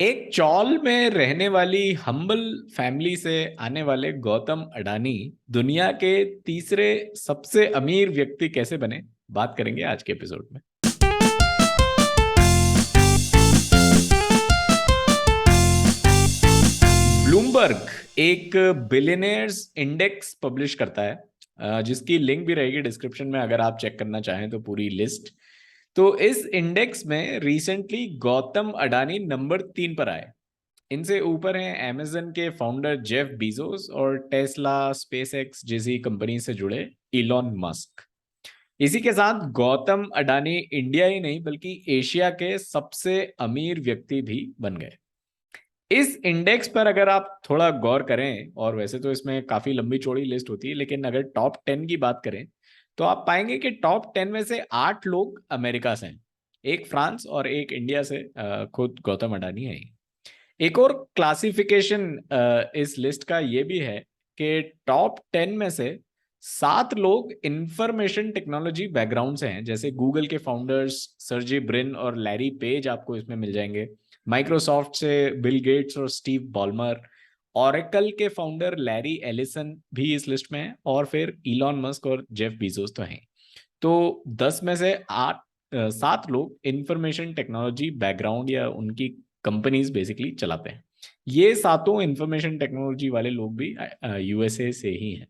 एक चॉल में रहने वाली हम्बल फैमिली से आने वाले गौतम अडानी दुनिया के तीसरे सबसे अमीर व्यक्ति कैसे बने, बात करेंगे आज के एपिसोड में। ब्लूमबर्ग एक बिलियनियर्स इंडेक्स पब्लिश करता है, जिसकी लिंक भी रहेगी डिस्क्रिप्शन में अगर आप चेक करना चाहें तो पूरी लिस्ट। तो इस इंडेक्स में रिसेंटली गौतम अडानी नंबर 3 पर आए। इनसे ऊपर हैं अमेजन के फाउंडर जेफ बीजोस और टेस्ला स्पेस एक्स जैसी कंपनी से जुड़े इलॉन मस्क। इसी के साथ गौतम अडानी इंडिया ही नहीं बल्कि एशिया के सबसे अमीर व्यक्ति भी बन गए। इस इंडेक्स पर अगर आप थोड़ा गौर करें, और वैसे तो इसमें काफी लंबी चौड़ी लिस्ट होती है, लेकिन अगर टॉप 10 की बात करें तो आप पाएंगे कि टॉप 10 में से 8 लोग अमेरिका से हैं, एक फ्रांस और एक इंडिया से। खुद गौतम अडानी है। एक और क्लासिफिकेशन इस लिस्ट का ये भी है कि टॉप 10 में से 7 लोग इंफॉर्मेशन टेक्नोलॉजी बैकग्राउंड से हैं, जैसे गूगल के फाउंडर्स सर्जी ब्रिन और लैरी पेज आपको इसमें मिल जाएंगे। माइक्रोसॉफ्ट से बिल गेट्स और स्टीव बॉलमर, ऑरेकल के फाउंडर लैरी एलिसन भी इस लिस्ट में है, और फिर इलॉन मस्क और जेफ बीजोस तो हैं। तो 10 में से 7 लोग इंफॉर्मेशन टेक्नोलॉजी बैकग्राउंड या उनकी कंपनीज बेसिकली चलाते हैं। ये सातों इंफॉर्मेशन टेक्नोलॉजी वाले लोग भी यूएसए से ही हैं।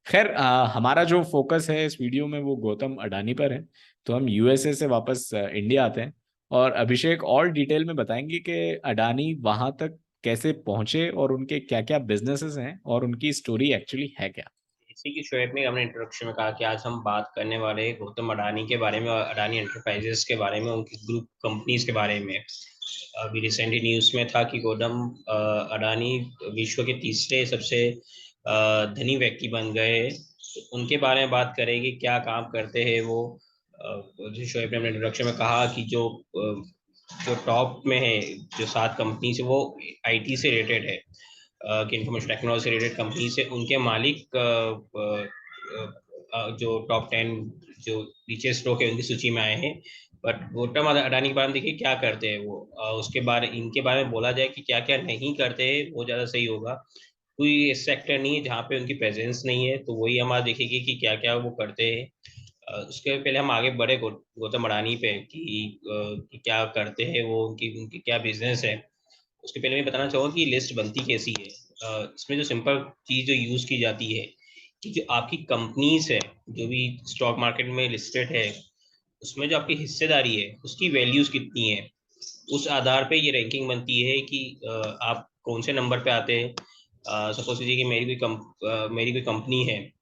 खैर, हमारा जो फोकस है इस वीडियो में वो गौतम अडानी पर है। तो हम यूएसए से वापस इंडिया आते हैं, और अभिषेक और डिटेल में बताएंगे कि अडानी वहां तक कैसे पहुंचे और उनके क्या क्या बिजनेसेस हैं और उनकी स्टोरी एक्चुअली है क्या। जैसे कि शोएब ने हमने इंट्रोडक्शन में कहा कि आज हम बात करने वाले हैं गौतम अडानी के बारे में और अडानी एंटरप्राइजेस के बारे में, उनकी ग्रुप कंपनीज के बारे में। अभी रिसेंटली न्यूज़ में था कि गौतम अडानी विश्व के तीसरे सबसे धनी व्यक्ति बन गए। तो उनके बारे में बात करेंगे, क्या काम करते हैं वो। जैसे शोएब ने अपने इंट्रोडक्शन में कहा कि जो टॉप में है, जो 7 कंपनी है वो आईटी से रिलेटेड है, कि इंफॉर्मेशन टेक्नोलॉजी से रिलेटेड कंपनी से उनके मालिक जो टॉप 10 जो नीचे स्टॉक है उनकी सूची में आए हैं। बट गौतम अडानी के बारे में देखिए क्या करते हैं वो। उसके बारे इनके बारे में बोला जाए कि क्या क्या नहीं करते हैं वो ज़्यादा सही होगा। कोई सेक्टर नहीं है जहाँ पे उनकी प्रेजेंस नहीं है, तो वही हम आज देखेंगे कि क्या क्या वो करते हैं। उसके पहले हम आगे बढ़े गौतम अडानी पे कि क्या करते हैं वो, उनकी उनकी क्या बिजनेस है। उसके पहले मैं बताना चाहूँगा कि लिस्ट बनती कैसी है। इसमें जो सिंपल चीज़ जो यूज़ की जाती है कि जो आपकी कंपनीज है, जो भी स्टॉक मार्केट में लिस्टेड है, उसमें जो आपकी हिस्सेदारी है उसकी वैल्यूज़ कितनी है, उस आधार पे ये रैंकिंग बनती है कि आप कौन से नंबर पे आते हैं। सपोज कीजिए कि मेरी कोई कंपनी है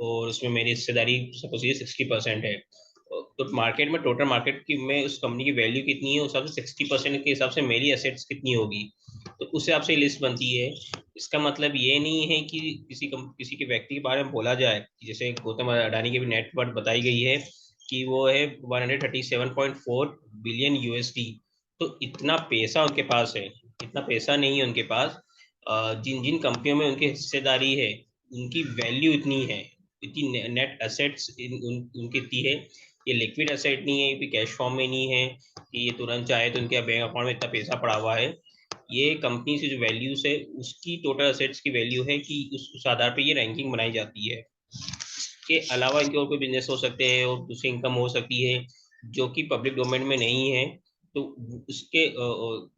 और उसमें मेरी हिस्सेदारी सपोज कीजिए 60% है। तो मार्केट में टोटल मार्केट की में उस कंपनी की वैल्यू कितनी है, उस हिसाब से 60% के हिसाब से मेरी एसेट्स कितनी होगी। तो उस हिसाब से लिस्ट बनती है। इसका मतलब ये नहीं है कि किसी के व्यक्ति के बारे में बोला जाए, जैसे गौतम अडानी की भी नेटवर्थ बताई गई है कि वो है 137.4 बिलियन यूएसडी। तो इतना पैसा उनके पास है, इतना पैसा नहीं है उनके पास। जिन जिन कंपनियों में उनकी हिस्सेदारी है उनकी वैल्यू इतनी है, इतनी नेट एसेट्स उनकी इतनी है। ये लिक्विड एसेट नहीं है, ये भी कैश फॉर्म में नहीं है कि ये तुरंत चाहे तो उनके बैंक अकाउंट में इतना पैसा पड़ा हुआ है। ये कंपनी से जो वैल्यूज है उसकी टोटल एसेट्स की वैल्यू है कि उस आधार पे ये रैंकिंग बनाई जाती है। के अलावा इनके और कोई बिजनेस हो सकते हैं और दूसरी इनकम हो सकती है जो कि पब्लिक डोमेन में नहीं है। तो उसके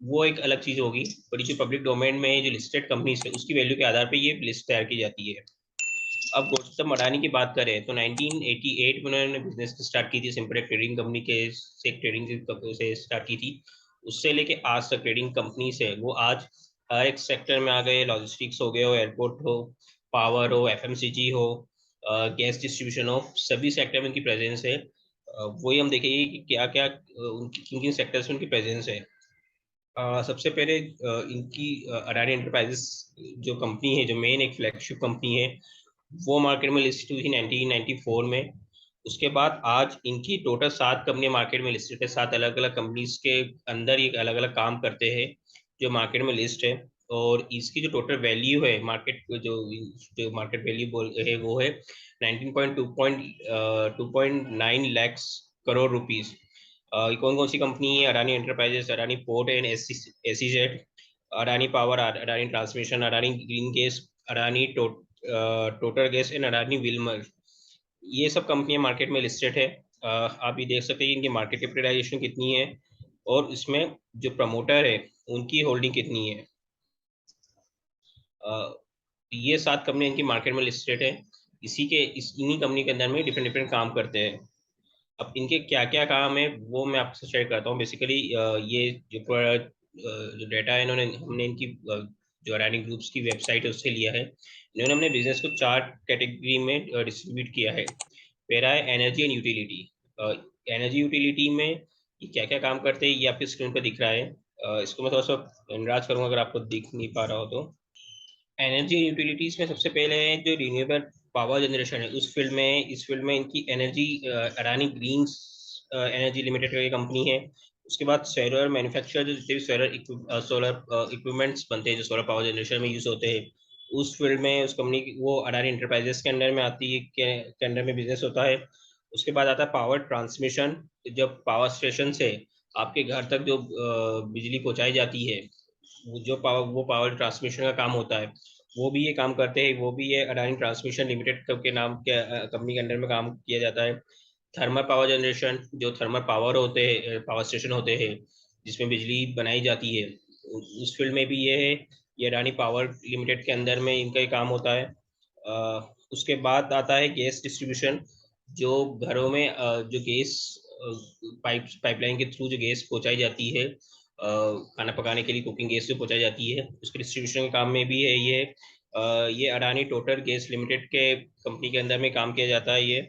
वो एक अलग चीज होगी। पर जो पब्लिक डोमेन में है, जो लिस्टेड कंपनीज है, उसकी वैल्यू के आधार पर ये लिस्ट तैयार की जाती है। अब गौतम अडानी की बात करें तो 1988 में उन्होंने बिजनेस स्टार्ट की थी, सिंपल एक ट्रेडिंग कंपनी के से ट्रेडिंग से स्टार्ट की थी। उससे लेके आज तक ट्रेडिंग कंपनी से वो आज हर एक सेक्टर में आ गए। लॉजिस्टिक्स हो गए, हो एयरपोर्ट हो, पावर हो, एफएमसीजी हो, गैस डिस्ट्रीब्यूशन हो, सभी सेक्टर में उनकी प्रेजेंस है। वही हम देखेंगे कि क्या क्या उनकी किन किन सेक्टर्स में उनकी प्रेजेंस है। सबसे पहले इनकी अडानी एंटरप्राइजेस जो कंपनी है, जो मेन एक फ्लैगशिप कंपनी है, वो मार्केट में लिस्ट हुई थी 1994 में। उसके बाद आज इनकी टोटल 7 कंपनी मार्केट में लिस्टेड है। 7 अलग अलग कंपनीज के अंदर ये अलग अलग काम करते हैं जो मार्केट में लिस्ट है। और इसकी जो टोटल वैल्यू है मार्केट जो जो मार्केट वैल्यू बोल है वो है 19.2.9 लैक्स करोड़ रुपीस। कौन कौन सी कंपनी है? Adani enterprises, Adani port and ACZ, Adani power, Adani transmission, Adani green gas, Adani total gas and Adani Wilmer. ये सब कंपनियां मार्केट में लिस्टेड है। आप ये देख सकते हैं कि इनकी मार्केट कैपिटलाइजेशन कितनी है और इसमें जो प्रमोटर है उनकी होल्डिंग कितनी है। ये 7 कंपनी इनकी मार्केट में लिस्टेड है। इन्हीं कंपनी के अंदर में डिफरेंट डिफरेंट काम करते हैं। अब इनके क्या क्या काम है वो मैं आपसे शेयर करता हूँ। बेसिकली ये जो डाटा है इन्होंने हमने इनकी जो अडानी ग्रुप्स की वेबसाइट है उससे लिया है। इन्होंने अपने बिजनेस को 4 कैटेगरी में डिस्ट्रीब्यूट किया है। पहला है energy and utility. Energy utility में ये क्या क्या काम करते हैं ये आपकी स्क्रीन पर दिख रहा है। इसको मैं थोड़ा सा एनराज करूँगा अगर आपको दिख नहीं पा रहा हो तो। एनर्जी यूटिलिटीज में सबसे पहले है जो रिन्यूएबल पावर जनरेशन है उस फील्ड में, इस फील्ड में इनकी energy Adani green energy limited की कंपनी है। उसके बाद सोलर मैन्युफैक्चर, जो जितने भी सोलर इक्विपमेंट्स बनते हैं जो सोलर पावर जनरेशन में यूज होते हैं उस फील्ड में उस कंपनी वो अडानी इंटरप्राइजेस के अंडर में आती है, के अंडर में बिजनेस होता है। उसके बाद आता है पावर ट्रांसमिशन। जब पावर स्टेशन से आपके घर तक जो बिजली पहुंचाई जाती है वो पावर ट्रांसमिशन का काम होता है। वो भी ये काम करते हैं, वो भी ये अडानी ट्रांसमिशन लिमिटेड के नाम के कंपनी के अंडर में काम किया जाता है। थर्मल पावर जनरेशन, जो थर्मल पावर होते हैं, पावर स्टेशन होते हैं जिसमें बिजली बनाई जाती है उस फील्ड में भी ये है। ये अडानी पावर लिमिटेड के अंदर में इनका ही काम होता है। उसके बाद आता है गैस डिस्ट्रीब्यूशन। जो घरों में जो गैस पाइपलाइन के थ्रू जो गैस पहुंचाई जाती है, खाना पकाने के लिए कुकिंग गैस जो पहुंचाई जाती है उसके डिस्ट्रीब्यूशन के काम में भी है ये। ये अडानी टोटल गैस लिमिटेड के कंपनी के अंदर में काम किया जाता है ये।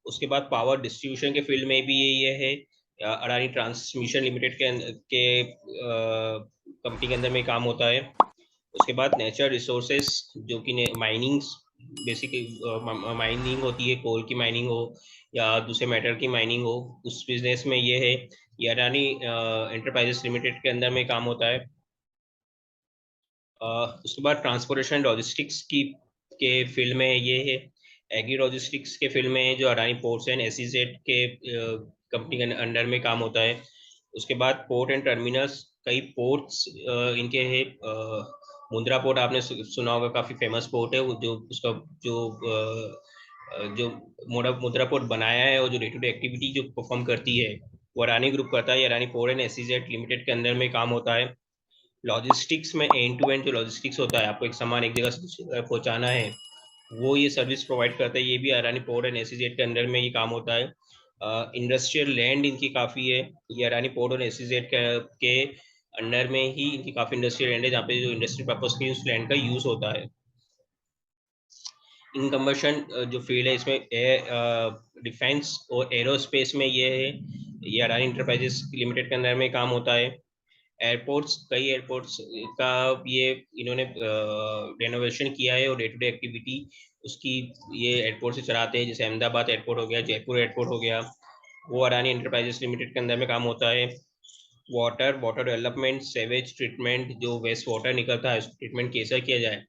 उसके बाद पावर डिस्ट्रीब्यूशन के फील्ड में भी ये है। अडानी ट्रांसमिशन लिमिटेड के कंपनी के अंदर में काम होता है। उसके बाद नेचुरल रिसोर्सेस, जो कि माइनिंग, बेसिकली माइनिंग होती है, कोल की माइनिंग हो या दूसरे मेटल की माइनिंग हो, उस बिजनेस में ये है। ये अडानी एंटरप्राइजेस लिमिटेड के अंदर में काम होता है। उसके बाद ट्रांसपोर्टेशन लॉजिस्टिक्स की के फील्ड में ये है। एग्री लॉजिस्टिक्स के फील्ड में जो अडानी पोर्ट्स एंड एसईजेड के कंपनी के अंडर में काम होता है। उसके बाद पोर्ट एंड टर्मिनल्स, कई पोर्ट्स इनके हैं। मुंद्रा पोर्ट आपने सुना होगा, काफ़ी फेमस पोर्ट है वो, जो उसका जो मुंद्रा पोर्ट बनाया है और जो डे टू डे एक्टिविटी जो परफॉर्म करती है वो अडानी ग्रुप करता है। Adani port and SEZ limited के अंदर में काम होता है। लॉजिस्टिक्स में एंड टू एंड जो लॉजिस्टिक्स होता है, आपको एक सामान एक जगह से दूसरी जगह पहुंचाना है, वो ये सर्विस प्रोवाइड करता है। ये भी अडानी पोर्ट एंड एसईजेड के अंडर में ये काम होता है। इंडस्ट्रियल लैंड इनकी काफ़ी है। ये अडानी पोर्ट और एसईजेड के अंडर में ही इनकी काफ़ी इंडस्ट्रियल लैंड है जहाँ पे जो इंडस्ट्री पर्पज के उस लैंड का यूज़ होता है। इन कंबशन जो फील्ड है इसमें डिफेंस और एरोस्पेस में ये है। ये अडानी इंटरप्राइजेस लिमिटेड के अंदर में काम होता है। एयरपोर्ट्स, कई एयरपोर्ट्स का ये इन्होंने रेनोवेशन किया है और डे टू डे एक्टिविटी उसकी ये एयरपोर्ट से चलाते हैं। जैसे अहमदाबाद एयरपोर्ट हो गया, जयपुर एयरपोर्ट हो गया, वो अडानी इंटरप्राइजेस लिमिटेड के अंदर में काम होता है। वाटर डेवलपमेंट, सेवेज ट्रीटमेंट, जो वेस्ट वाटर निकलता है उसको ट्रीटमेंट कैसे किया जाए,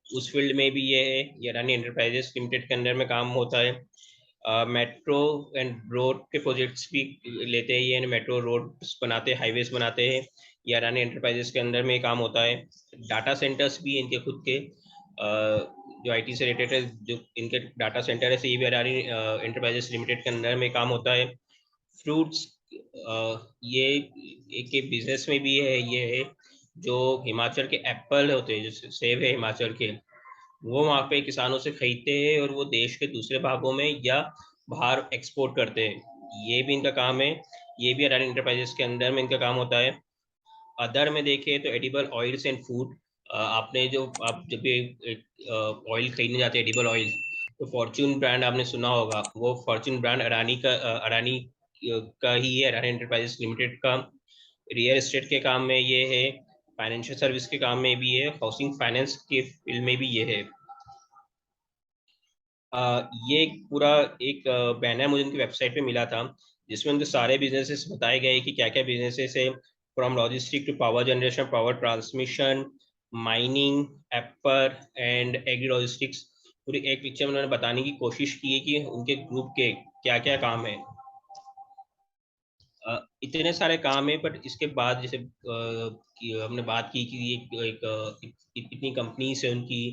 उस फील्ड में भी ये है। ये अडानी इंटरप्राइजेस लिमिटेड के अंदर में काम होता है। मेट्रो एंड रोड के प्रोजेक्ट्स भी लेते हैं ये, मेट्रो रोड बनाते हैं, हाईवेज बनाते हैं। ये अडानी एंटरप्राइजेस के अंदर में काम होता है। डाटा सेंटर्स भी इनके खुद के जो आईटी से रिलेटेड है, जो इनके डाटा सेंटर है, से ये भी अडानी एंटरप्राइजेस लिमिटेड के अंदर में काम होता है। फ्रूट्स, ये एक बिजनेस में भी है। ये है जो हिमाचल के एप्पल होते हैं, जो सेब है हिमाचल के, वो वहाँ पे किसानों से खरीदते हैं और वो देश के दूसरे भागों में या बाहर एक्सपोर्ट करते हैं। ये भी इनका काम है। ये भी अडानी इंटरप्राइजेस के अंदर में इनका काम होता है। अदर में देखें तो एडिबल ऑयल्स एंड फूड। आपने जो आप जब भी ऑयल खरीदने जाते हैं, एडिबल ऑयल, तो फॉर्च्यून ब्रांड आपने सुना होगा। वो फॉर्च्यून ब्रांड अडानी का ही है, अडानी एंटरप्राइजेस लिमिटेड का। रियल एस्टेट के काम में ये है। फाइनेंशियल सर्विस के काम में भी है। हाउसिंग फाइनेंस के फील्ड में भी ये है। ये पूरा एक बैनर मुझे उनकी वेबसाइट पे मिला था जिसमें उनके सारे बिजनेसेस बताए गए कि क्या क्या बिजनेसेस है। From logistic to power generation, power transmission, mining, एप्पर एंड एग्री लॉजिस्टिक्स, पूरी एक पिक्चर में उन्होंने बताने की कोशिश की है कि उनके ग्रुप के क्या क्या काम है। इतने सारे काम है, बट इसके बाद जैसे हमने बात की कि इतनी कंपनीज है उनकी,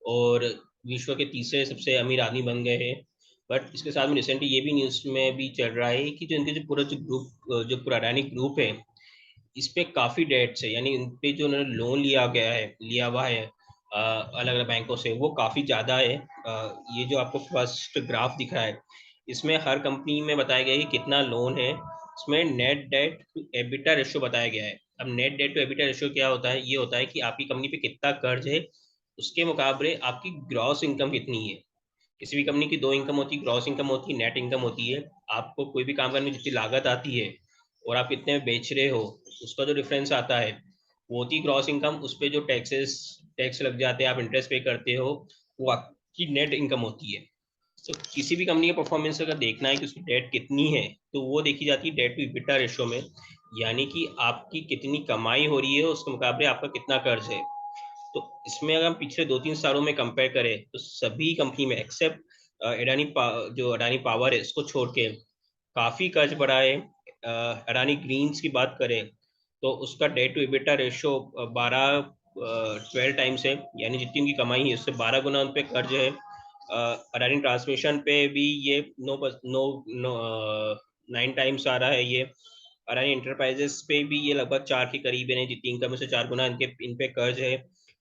और विश्व के तीसरे सबसे अमीर आदमी बन गए हैं। बट इसके साथ में रिसेंटली ये भी न्यूज़ में भी चल रहा है कि जो इनके जो ग्रुप, जो पूरा अडानी ग्रुप है, इस पे काफ़ी डेट्स है, यानी इन पे जो उन्होंने लोन लिया हुआ है अलग अलग बैंकों से, वो काफ़ी ज़्यादा है। ये जो आपको फर्स्ट ग्राफ दिख रहा है, इसमें हर कंपनी में बताया गया है कि कितना लोन है। इसमें net debt to EBITDA ratio बताया गया है। अब net debt to EBITDA ratio क्या होता है? ये होता है कि आपकी कंपनी पे कितना कर्ज है, उसके मुकाबले आपकी ग्रॉस इनकम कितनी है। किसी भी कंपनी की दो इनकम होती है, ग्रॉस इनकम होती है, नेट इनकम होती है। आपको कोई भी काम करने में जितनी लागत आती है और आप कितने में बेच रहे हो, उसका जो डिफरेंस आता है वो होती है ग्रॉस इनकम। उस पर जो टैक्स लग जाते हैं, आप इंटरेस्ट पे करते हो, वो आपकी नेट इनकम होती है। तो किसी भी कंपनी के परफॉर्मेंस अगर देखना है कि उसकी डेट कितनी है, तो वो देखी जाती है डेट टू इक्विटी रेशियो में, यानी कि आपकी कितनी कमाई हो रही है उसके मुकाबले आपका कितना कर्ज है। तो इसमें अगर हम पिछले 2-3 सालों में कंपेयर करें, तो सभी कंपनी में एक्सेप्ट जो अडानी पावर है इसको छोड़ के काफ़ी कर्ज बढ़ा है। अडानी ग्रीन्स की बात करें तो उसका debt to EBITDA ratio 12 times है, यानी जितनी उनकी कमाई है उससे 12 गुना उन पर कर्ज है। अडानी ट्रांसमिशन पे भी ये नो नो नो 9 टाइम्स आ रहा है ये। अडानी इंटरप्राइजेस पे भी ये लगभग 4 के करीब है, जितनी इनकम से 4 गुना इन पे कर्ज है।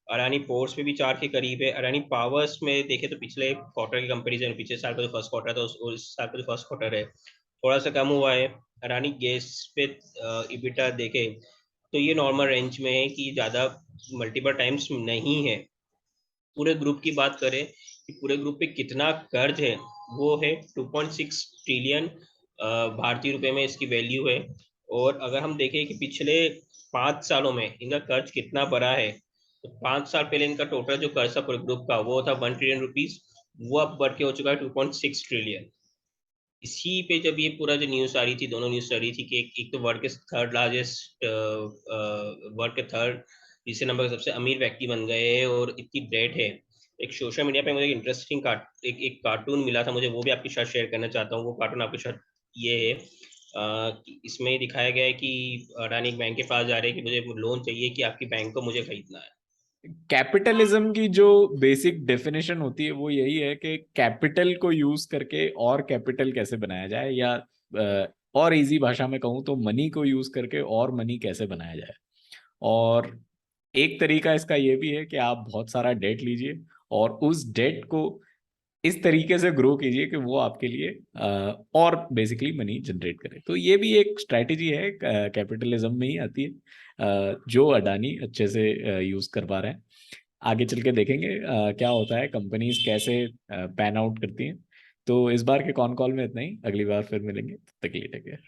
अडानी पोर्ट्स पे भी 4 के करीब है। अडानी पावर्स में देखें तो पिछले क्वार्टर के कंपेरिजन, पिछले साल का जो फर्स्ट क्वार्टर था और इस साल का जो फर्स्ट क्वार्टर है, थोड़ा सा कम हुआ है। अडानी गैस पे इबिटा देखें तो ये नॉर्मल रेंज में है कि ज़्यादा मल्टीपल टाइम्स नहीं है। पूरे ग्रुप की बात करें कि पूरे ग्रुप पे कितना कर्ज है, वो है 2.6 ट्रिलियन भारतीय रुपए में इसकी वैल्यू है। और अगर हम देखें कि पिछले 5 सालों में इनका कर्ज कितना बढ़ा है, तो 5 साल पहले इनका टोटल जो कर्ज था पूरे ग्रुप का वो था 1 ट्रिलियन रुपीज, वो अब बढ़ के हो चुका है 2.6 ट्रिलियन। इसी पे जब ये पूरा जो न्यूज़ आ रही थी, दोनों न्यूज़ आ रही थी कि एक तो वर्ल्ड के थर्ड तीसरे नंबर के सबसे अमीर व्यक्ति बन गए हैं और इतनी डेट है। एक सोशल मीडिया पे मुझे इंटरेस्टिंग एक कार्टून मिला था मुझे, वो भी आपके साथ शेयर करना चाहता हूँ। वो कार्टून आपके साथ ये है, कि इसमें दिखाया गया है कि अडानी एक बैंक के पास जा रहे हैं कि मुझे लोन चाहिए कि आपकी बैंक को मुझे खरीदना है। कैपिटलिज्म की जो बेसिक डेफिनेशन होती है वो यही है कि कैपिटल को यूज करके और कैपिटल कैसे बनाया जाए, या और इजी भाषा में कहूँ तो मनी को यूज करके और मनी कैसे बनाया जाए। और एक तरीका इसका ये भी है कि आप बहुत सारा डेट लीजिए और उस डेट को इस तरीके से ग्रो कीजिए कि वो आपके लिए और बेसिकली मनी जनरेट करे। तो ये भी एक स्ट्रैटेजी है, कैपिटलिज्म में ही आती है, जो अडानी अच्छे से यूज कर पा रहे हैं। आगे चल के देखेंगे क्या होता है, कंपनीज कैसे पैन आउट करती हैं। तो इस बार के कॉन कॉल में इतना ही, अगली बार फिर मिलेंगे, तब तक के लिए टेक केयर।